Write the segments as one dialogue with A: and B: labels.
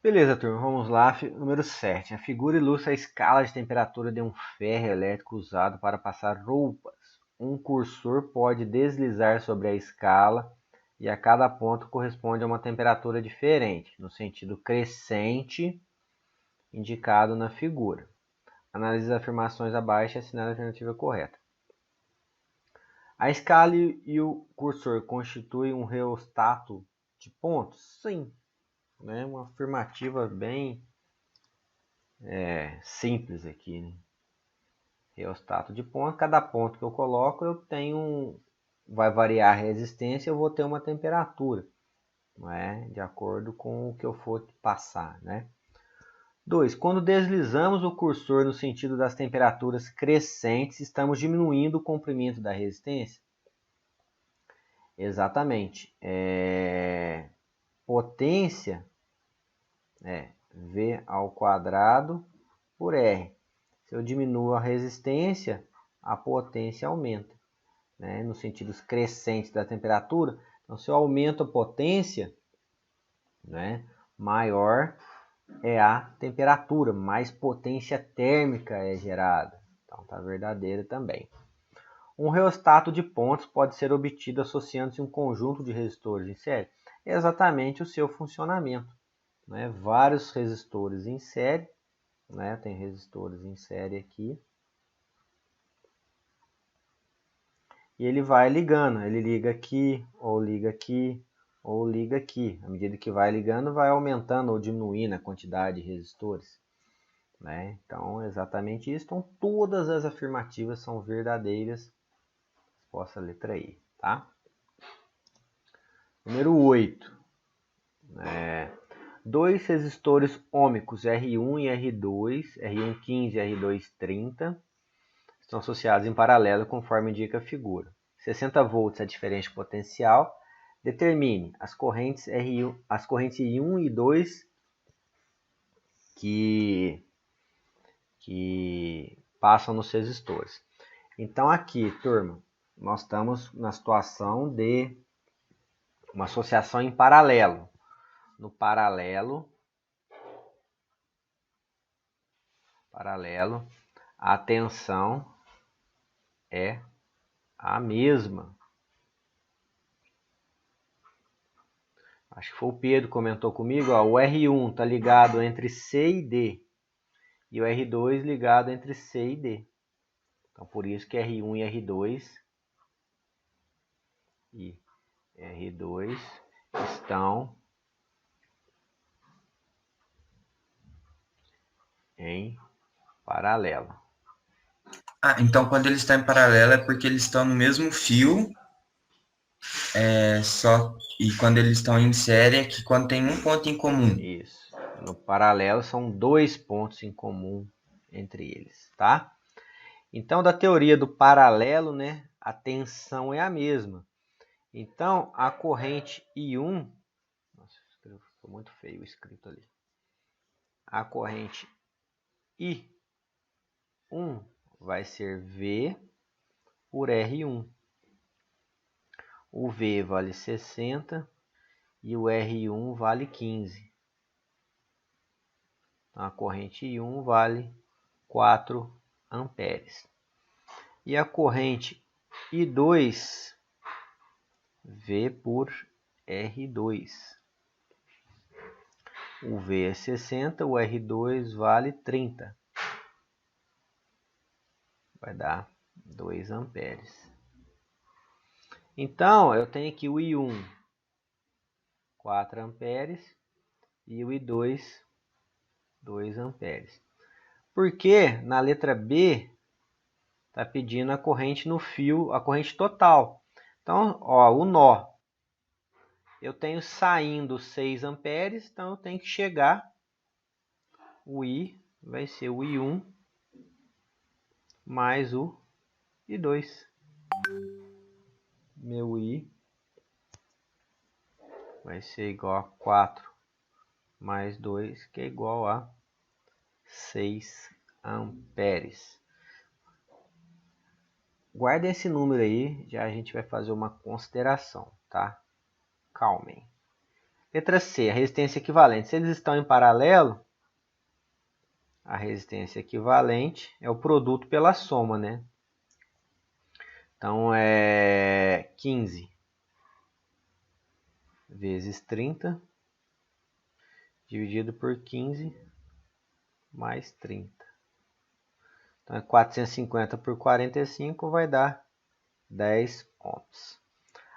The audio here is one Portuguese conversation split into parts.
A: Beleza, turma, vamos lá. Número 7. A figura ilustra a escala de temperatura de um ferro elétrico usado para passar roupas. Um cursor pode deslizar sobre a escala e a cada ponto corresponde a uma temperatura diferente, no sentido crescente indicado na figura. Analise as afirmações abaixo e assinale a alternativa correta. A escala e o cursor constituem um reostato de pontos? Sim. Né? Uma afirmativa bem simples aqui. Né? Reostato de ponto. Cada ponto que eu coloco, eu tenho vai variar a resistência, eu vou ter uma temperatura. Não é? De acordo com o que eu for passar. Né? 2. Quando deslizamos o cursor no sentido das temperaturas crescentes, estamos diminuindo o comprimento da resistência? Exatamente. Potência V ao quadrado por R. Se eu diminuo a resistência, a potência aumenta. Né? Nos sentidos crescentes da temperatura. Então, se eu aumento a potência, né, maior é a temperatura, mais potência térmica é gerada. Então está verdadeiro também. Um reostato de pontos pode ser obtido associando-se um conjunto de resistores em série. É exatamente o seu funcionamento. Né? Vários resistores em série. Né? Tem resistores em série aqui. E ele vai ligando. Ele liga aqui, ou liga aqui, ou liga aqui. À medida que vai ligando, vai aumentando ou diminuindo a quantidade de resistores. Né? Então, é exatamente isso. Então, todas as afirmativas são verdadeiras. Resposta letra I. Tá? Número 8. Dois resistores ômicos R1 e R2, R1 15 e R2 30, estão associados em paralelo conforme indica a figura. 60 volts é a diferença de potencial. Determine as correntes I1 e 2 que passam nos resistores. Então aqui, turma, nós estamos na situação de uma associação em paralelo. No paralelo, a tensão é a mesma. Acho que foi o Pedro que comentou comigo. Ó, o R1 está ligado entre C e D. E o R2 ligado entre C e D. Então, por isso que R1 e R2 estão em paralelo.
B: Então quando eles estão em paralelo é porque eles estão no mesmo fio, e quando eles estão em série é que quando tem um ponto em comum.
A: Isso. No paralelo são dois pontos em comum entre eles, tá? Então, da teoria do paralelo, né, a tensão é a mesma. Então, a corrente I1, nossa, ficou muito feio o escrito ali. A corrente I1 vai ser V por R1. O V vale 60 e o R1 vale 15. Então, a corrente I1 vale 4 amperes. E a corrente I2, V por R2. O V é 60, o R2 vale 30. Vai dar 2 amperes. Então, eu tenho aqui o I1, 4 amperes, e o I2, 2 amperes. Porque na letra B está pedindo a corrente no fio, a corrente total. Então, ó, o nó. Eu tenho saindo 6 amperes, então eu tenho que chegar, o I vai ser o I1 mais o I2. Meu I vai ser igual a 4 mais 2, que é igual a 6 amperes. Guarda esse número aí, já a gente vai fazer uma consideração, tá? Calmem. Letra C, a resistência equivalente. Se eles estão em paralelo, a resistência equivalente é o produto pela soma, né? Então, é 15 vezes 30, dividido por 15, mais 30. Então, é 450 por 45 vai dar 10 ohms.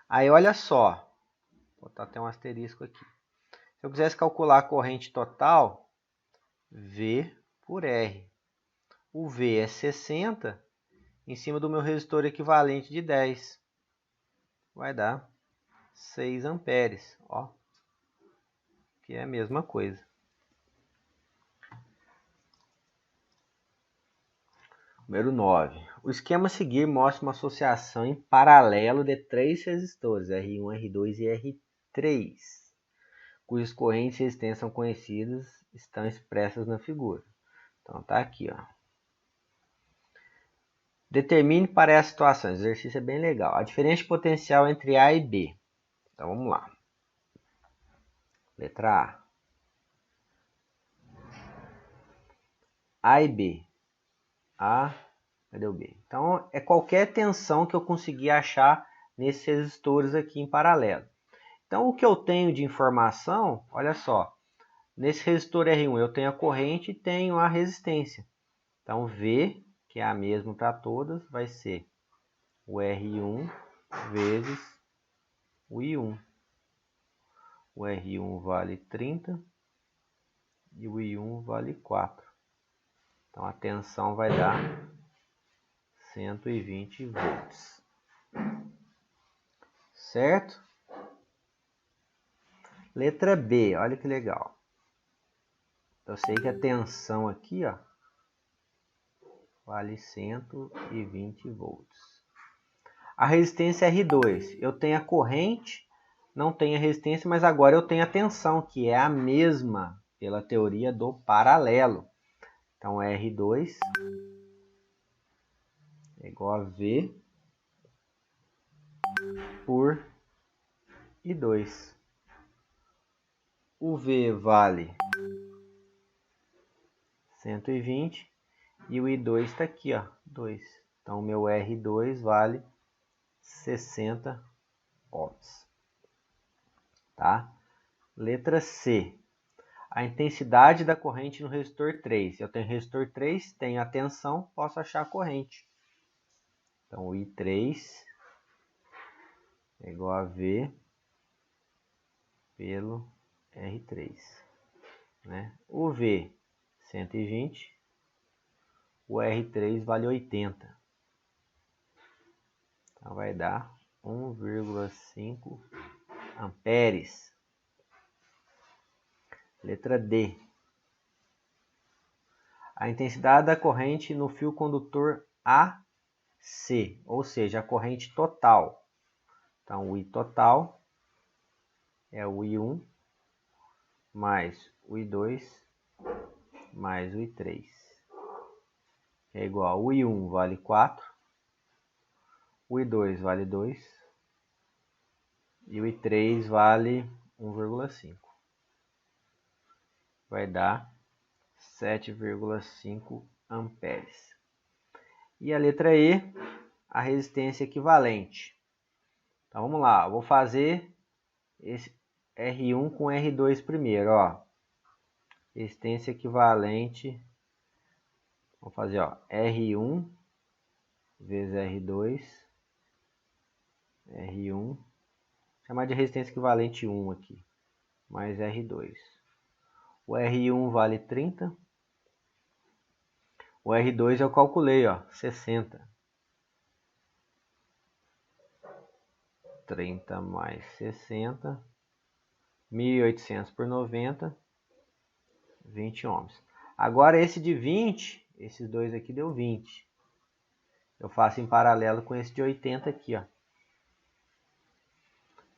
A: Aí, olha só. Vou botar até um asterisco aqui. Se eu quisesse calcular a corrente total, V por R. O V é 60 em cima do meu resistor equivalente de 10. Vai dar 6 amperes. Ó, que é a mesma coisa. Número 9. O esquema a seguir mostra uma associação em paralelo de 3 resistores, R1, R2 e R3, cujas correntes e resistências são conhecidas, estão expressas na figura. Então tá aqui, ó. Determine para essa situação. O exercício é bem legal. A diferença de potencial entre A e B. Então vamos lá. Letra A. A e B. A, cadê o B? Então é qualquer tensão que eu conseguir achar nesses resistores aqui em paralelo. Então o que eu tenho de informação, olha só. Nesse resistor R1 eu tenho a corrente e tenho a resistência. Então V, que é a mesma para todas, vai ser o R1 vezes o I1. O R1 vale 30 e o I1 vale 4. Então a tensão vai dar 120 volts. Certo? Letra B, olha que legal. Eu sei que a tensão aqui, ó, vale 120 volts. A resistência R2, eu tenho a corrente, não tenho a resistência, mas agora eu tenho a tensão, que é a mesma pela teoria do paralelo. Então R2 é igual a V por I2. O V vale 120 e o I2 está aqui, ó, 2. Então o meu R2 vale 60 ohms. Tá? Letra C. A intensidade da corrente no resistor 3. Eu tenho resistor 3, tenho a tensão, posso achar a corrente. Então o I3 é igual a V pelo R3. Né? O V, 120. O R3 vale 80. Então vai dar 1,5 amperes. Letra D. A intensidade da corrente no fio condutor AC, ou seja, a corrente total. Então o I total é o I1 mais o I2 mais o I3. É igual, o I1 vale 4, o I2 vale 2 e o I3 vale 1,5. Vai dar 7,5 amperes. E a letra E, a resistência equivalente. Então vamos lá, eu vou fazer esse R1 com R2 primeiro, ó. Resistência equivalente, vamos fazer, ó, R1 vezes R2, R1, chamar de resistência equivalente 1 aqui, mais R2. O R1 vale 30. O R2 eu calculei, ó, 60. 30 mais 60, 1.800 por 90, 20 ohms. Agora esse de 20, esses dois aqui deu 20. Eu faço em paralelo com esse de 80 aqui, ó.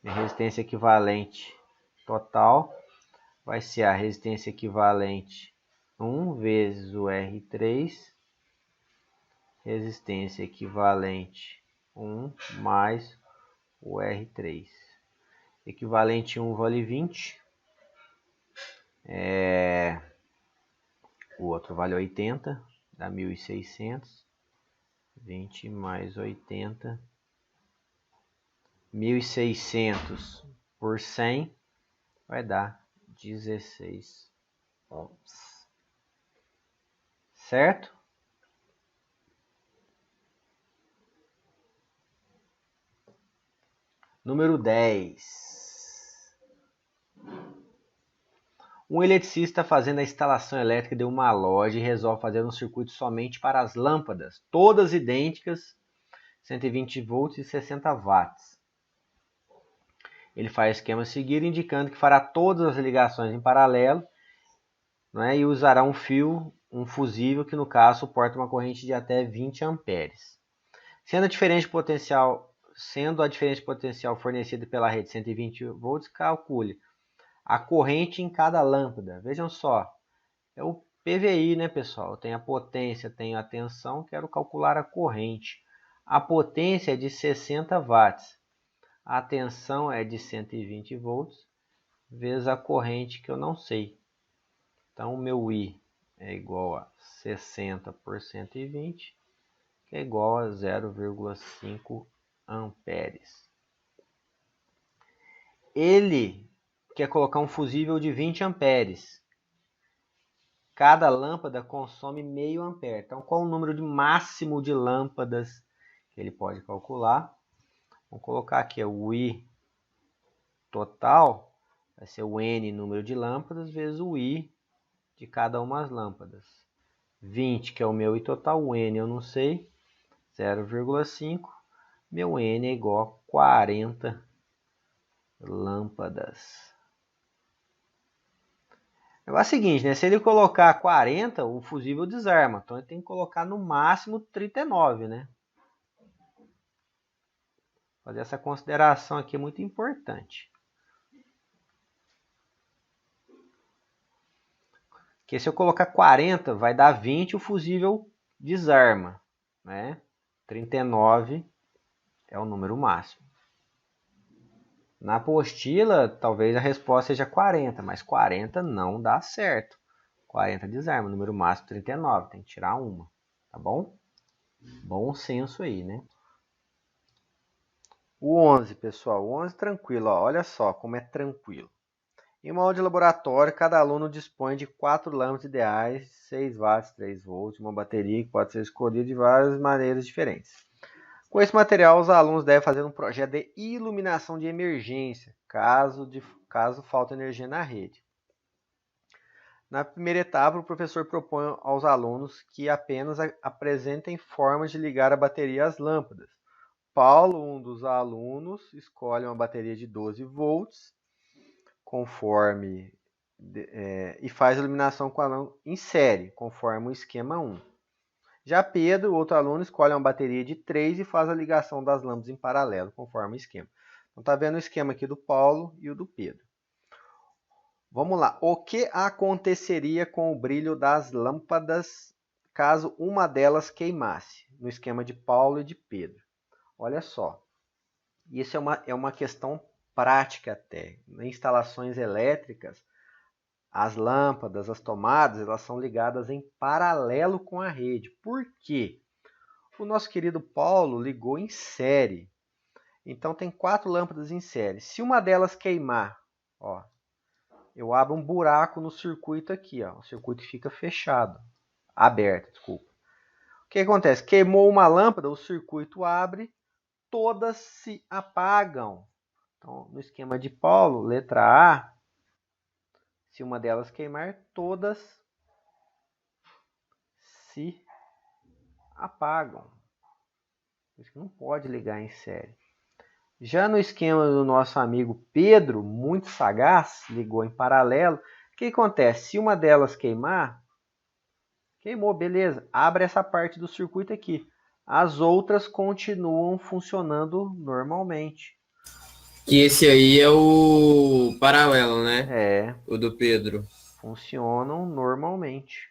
A: Minha resistência equivalente total vai ser a resistência equivalente 1 vezes o R3, resistência equivalente 1 mais o R3. Equivalente 1 vale 20, O outro vale 80, dá 1.600. 20 mais 80. 1.600 por 100 vai dar 16 ohms. Certo? Número 10. Um eletricista fazendo a instalação elétrica de uma loja e resolve fazer um circuito somente para as lâmpadas, todas idênticas, 120 volts e 60 watts. Ele faz o esquema a seguir, indicando que fará todas as ligações em paralelo, né, e usará um fio, um fusível, que no caso suporta uma corrente de até 20 amperes. Sendo a diferença de potencial fornecida pela rede 120 volts, calcule a corrente em cada lâmpada. Vejam só, é o PVI, né, pessoal? Eu tenho a potência, tenho a tensão, quero calcular a corrente. A potência é de 60 watts. A tensão é de 120 volts, vezes a corrente que eu não sei. Então, o meu I é igual a 60 por 120, que é igual a 0,5 amperes. Ele quer colocar um fusível de 20 amperes. Cada lâmpada consome meio ampere. Então, qual o número máximo de lâmpadas que ele pode calcular? Vamos colocar aqui o I total, vai ser o N número de lâmpadas, vezes o I de cada uma das lâmpadas. 20, que é o meu I total, o N eu não sei, 0,5. Meu N é igual a 40 lâmpadas. O negócio é o seguinte, né? Se ele colocar 40, o fusível desarma. Então ele tem que colocar no máximo 39, né? Fazer essa consideração aqui é muito importante. Porque se eu colocar 40, vai dar 20, o fusível desarma, né? 39 é o número máximo. Na apostila, talvez a resposta seja 40, mas 40 não dá certo. 40 desarma, o número máximo 39, tem que tirar uma, tá bom? Bom senso aí, né? O 11, pessoal, o 11 tranquilo, ó, olha só como é tranquilo. Em uma aula de laboratório, cada aluno dispõe de 4 lâmpadas ideais, 6 watts, 3 volts, uma bateria que pode ser escolhida de várias maneiras diferentes. Com esse material, os alunos devem fazer um projeto de iluminação de emergência, caso falte energia na rede. Na primeira etapa, o professor propõe aos alunos que apenas apresentem formas de ligar a bateria às lâmpadas. Paulo, um dos alunos, escolhe uma bateria de 12 volts, e faz a iluminação com a lâmpada em série, conforme o esquema 1. Já Pedro, outro aluno, escolhe uma bateria de 3 e faz a ligação das lâmpadas em paralelo, conforme o esquema. Então, está vendo o esquema aqui do Paulo e o do Pedro. Vamos lá. O que aconteceria com o brilho das lâmpadas caso uma delas queimasse? No esquema de Paulo e de Pedro. Olha só. Isso é uma questão prática até. Em instalações elétricas, as lâmpadas, as tomadas, elas são ligadas em paralelo com a rede. Por quê? O nosso querido Paulo ligou em série. Então, tem 4 lâmpadas em série. Se uma delas queimar, ó, eu abro um buraco no circuito aqui. Ó, o circuito fica fechado. Aberto, desculpa. O que acontece? Queimou uma lâmpada, o circuito abre, todas se apagam. Então, no esquema de Paulo, letra A, se uma delas queimar, todas se apagam. Por isso que não pode ligar em série. Já no esquema do nosso amigo Pedro, muito sagaz, ligou em paralelo. O que acontece? Se uma delas queimar, queimou, beleza. Abre essa parte do circuito aqui. As outras continuam funcionando normalmente.
C: Que esse aí é o paralelo, né?
A: É.
C: O do Pedro.
A: Funcionam normalmente.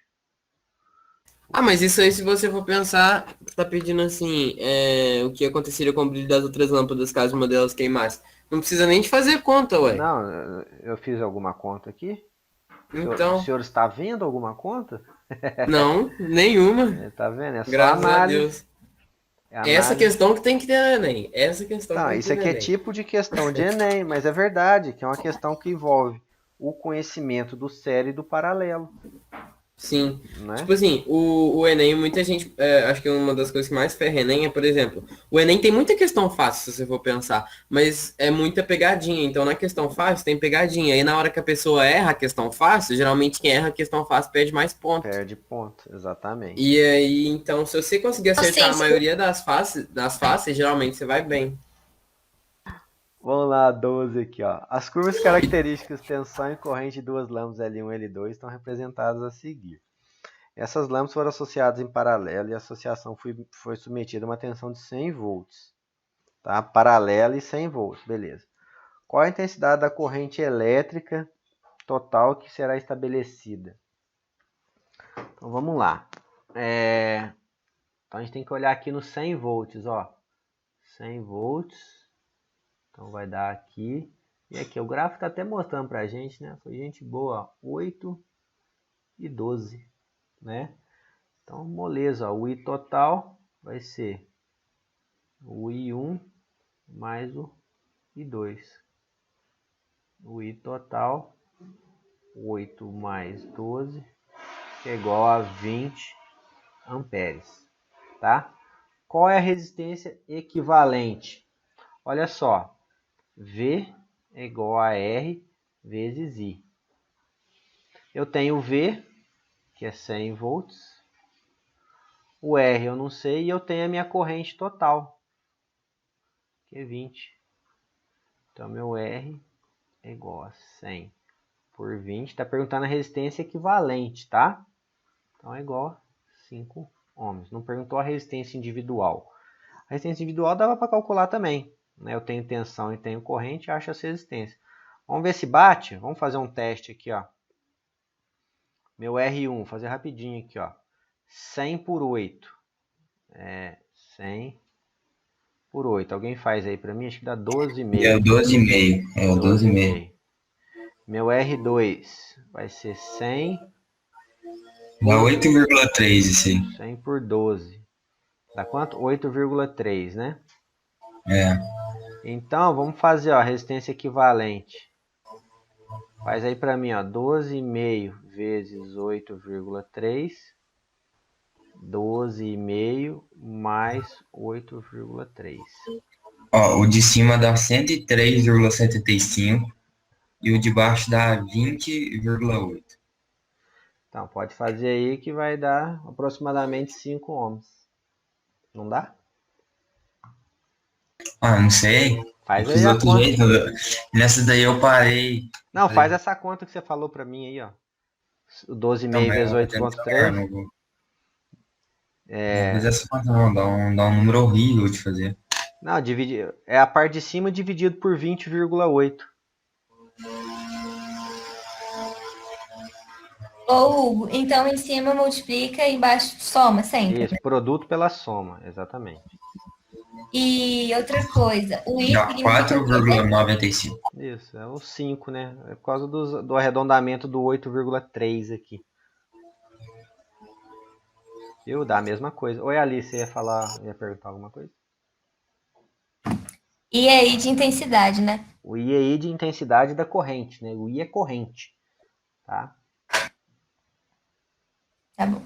C: Ah, mas isso aí, se você for pensar, tá pedindo assim, o que aconteceria com o brilho das outras lâmpadas caso uma delas queimasse. Não precisa nem de fazer conta, ué.
A: Não, eu fiz alguma conta aqui?
C: Então,
A: O senhor está vendo alguma conta?
C: não, nenhuma.
A: Tá vendo? É só
C: Graças a
A: análise.
C: Deus.
A: É
C: Essa
A: análise.
C: questão que tem que ter no Enem. Essa questão que
A: Tá,
C: tem que
A: isso
C: ter no
A: aqui é
C: Enem.
A: tipo de questão de Enem, mas é verdade, que é uma questão que envolve o conhecimento do sério e do paralelo,
C: Sim.
A: né?
C: Tipo assim, o Enem, muita gente. Acho que uma das coisas que mais ferra Enem é, por exemplo, o Enem tem muita questão fácil, se você for pensar, mas é muita pegadinha. Então, na questão fácil, tem pegadinha. Aí, na hora que a pessoa erra a questão fácil, geralmente quem erra a questão fácil perde mais pontos.
A: Perde ponto, exatamente.
C: E aí, então, se você conseguir acertar a
D: Sim,
C: maioria das fáceis, geralmente você vai bem.
A: Vamos lá, 12 aqui, ó. As curvas características tensão e corrente de duas lâmpadas L1 e L2 estão representadas a seguir. Essas lâmpadas foram associadas em paralelo e a associação foi submetida a uma tensão de 100 volts. Tá? Paralela e 100 volts, beleza. Qual a intensidade da corrente elétrica total que será estabelecida? Então vamos lá. Então a gente tem que olhar aqui no 100 volts, ó. 100 volts. Então vai dar aqui. E aqui, o gráfico está até mostrando para a gente, né? Foi gente boa, ó, 8 e 12, né? Então, moleza, ó, o I total vai ser o I1 mais o I2. O I total, 8 mais 12, que é igual a 20 amperes, tá? Qual é a resistência equivalente? Olha só, V é igual a R vezes I. Eu tenho V, que é 100 volts. O R eu não sei e eu tenho a minha corrente total, que é 20. Então, meu R é igual a 100 por 20. Está perguntando a resistência equivalente, tá? Então, é igual a 5 ohms. Não perguntou a resistência individual. A resistência individual dava para calcular também, né? Eu tenho tensão e tenho corrente, acho essa resistência. Vamos ver se bate? Vamos fazer um teste aqui, ó. Meu R1, vou fazer rapidinho aqui, ó. 100 por 8. 100 por 8. Alguém faz aí para mim? Acho que dá 12,5.
B: É o 12,5. É o 12,5.
A: Meu R2 vai ser 100.
B: Dá 8,3 isso aí.
A: 100 por 12. Dá quanto? 8,3, né?
B: É.
A: Então, vamos fazer ó, a resistência equivalente. Faz aí para mim, ó, 12,5 vezes 8,3. 12,5 mais 8,3.
B: Ó, o de cima dá 103,75 e o de baixo dá 20,8.
A: Então, pode fazer aí que vai dar aproximadamente 5 ohms. Não dá?
B: Ah, não sei.
A: Faz
B: Fiz
A: aí a
B: outro
A: conta.
B: jeito. Nessa daí eu parei.
A: Não, faz essa conta que você falou para mim aí, ó. 12,5 vezes 8,3.
B: Mas essa conta não, dá um número horrível de fazer.
A: Não, é a parte de cima dividido por 20,8.
D: Ô, Hugo, então em cima multiplica e embaixo soma sempre.
A: Isso, produto pela soma, exatamente.
D: E outra coisa, o I
B: Dá
D: significa o quê?
B: 4,95.
A: Isso, é o 5, né? É por causa do arredondamento do 8,3 aqui. Viu? Dá a mesma coisa. Oi, Alice, você ia perguntar alguma coisa?
D: I é I de intensidade, né?
A: O I é I de intensidade da corrente, né? O I é corrente, tá?
D: Tá bom.